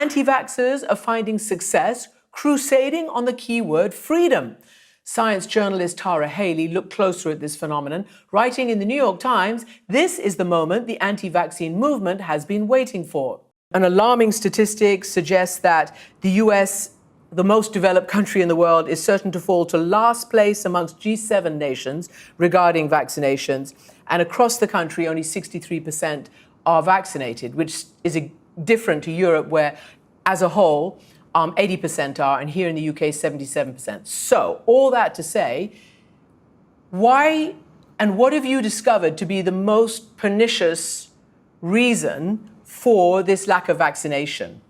Anti-vaxxers are finding success crusading on the keyword freedom. Science journalist Tara Heyli looked closer at this phenomenon, writing in the New York Times, "This is the moment the anti-vaccine movement has been waiting for." An alarming statistic suggests that the US, the most developed country in the world, is certain to fall to last place amongst G7 nations regarding vaccinations. And across the country, only 63% are vaccinated, which is different to Europe, where as a whole, 80% are, and here in the UK, 77%. So all that to say, why and what have you discovered to be the most pernicious reason for this lack of vaccination?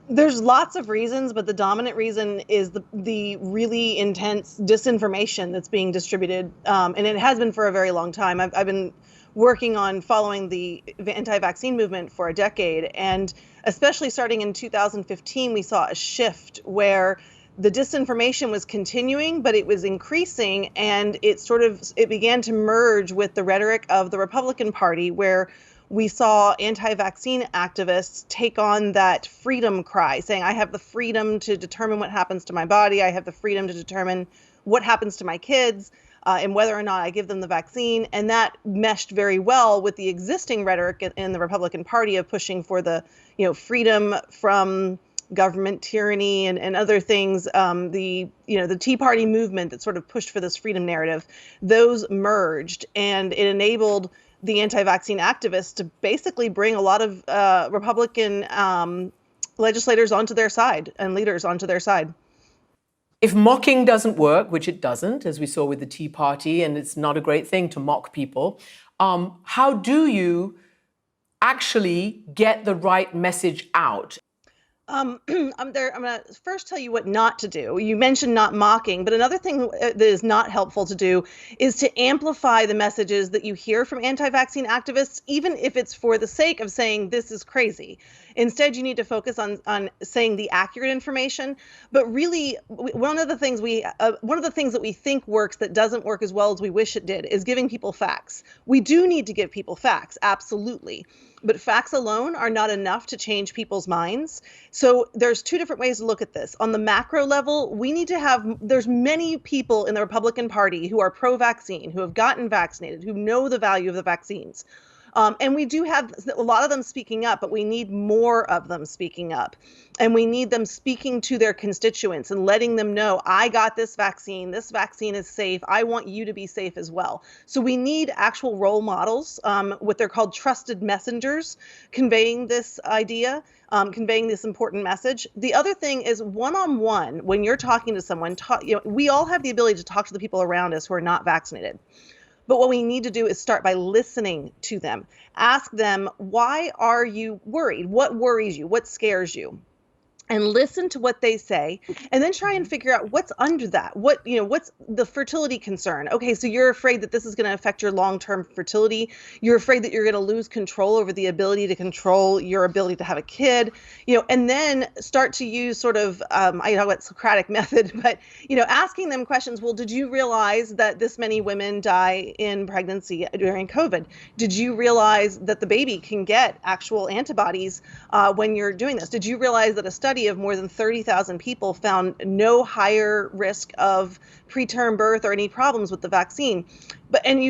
There's lots of reasons, but the dominant reason is the really intense disinformation that's being distributed, and it has been for a very long time. I've been working on following the anti-vaccine movement for a decade, and especially starting in 2015, we saw a shift where the disinformation was continuing, but it was increasing, and it began to merge with the rhetoric of the Republican Party, where we saw anti-vaccine activists take on that freedom cry, saying, I have the freedom to determine what happens to my body. I have the freedom to determine what happens to my kids and whether or not I give them the vaccine. And that meshed very well with the existing rhetoric in the Republican Party of pushing for the, freedom from government tyranny and other things. The Tea Party movement that sort of pushed for this freedom narrative, those merged, and it enabled the anti-vaccine activists to basically bring a lot of Republican legislators onto their side and leaders onto their side. If mocking doesn't work, which it doesn't, as we saw with the Tea Party, and it's not a great thing to mock people, how do you actually get the right message out? I'm going to first tell you what not to do. You mentioned not mocking, but another thing that is not helpful to do is to amplify the messages that you hear from anti-vaccine activists, even if it's for the sake of saying this is crazy. Instead, you need to focus on saying the accurate information. But really, one of the things that we think works that doesn't work as well as we wish it did is giving people facts. We do need to give people facts, absolutely. But facts alone are not enough to change people's minds. So there's two different ways to look at this. On the macro level, there's many people in the Republican Party who are pro-vaccine, who have gotten vaccinated, who know the value of the vaccines. And we do have a lot of them speaking up, but we need more of them speaking up. And we need them speaking to their constituents and letting them know, I got this vaccine is safe, I want you to be safe as well. So we need actual role models, what they're called trusted messengers, conveying this idea, conveying this important message. The other thing is one-on-one, when you're talking to someone, we all have the ability to talk to the people around us who are not vaccinated. But what we need to do is start by listening to them. Ask them, why are you worried? What worries you? What scares you? And listen to what they say, and then try and figure out what's under that. What's the fertility concern? Okay, so you're afraid that this is going to affect your long-term fertility. You're afraid that you're going to lose control over the ability to control your ability to have a kid. And then start to use sort of, I talk about Socratic method, but asking them questions. Well, did you realize that this many women die in pregnancy during COVID? Did you realize that the baby can get actual antibodies when you're doing this? Did you realize that a study of more than 30,000 people found no higher risk of preterm birth or any problems with the vaccine?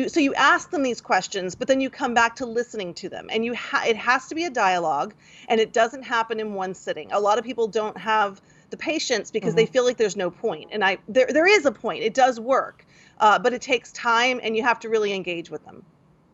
So you ask them these questions, but then you come back to listening to them, and it has to be a dialogue, and it doesn't happen in one sitting. A lot of people don't have the patience because they feel like there's no point, and there is a point. It does work, but it takes time, and you have to really engage with them.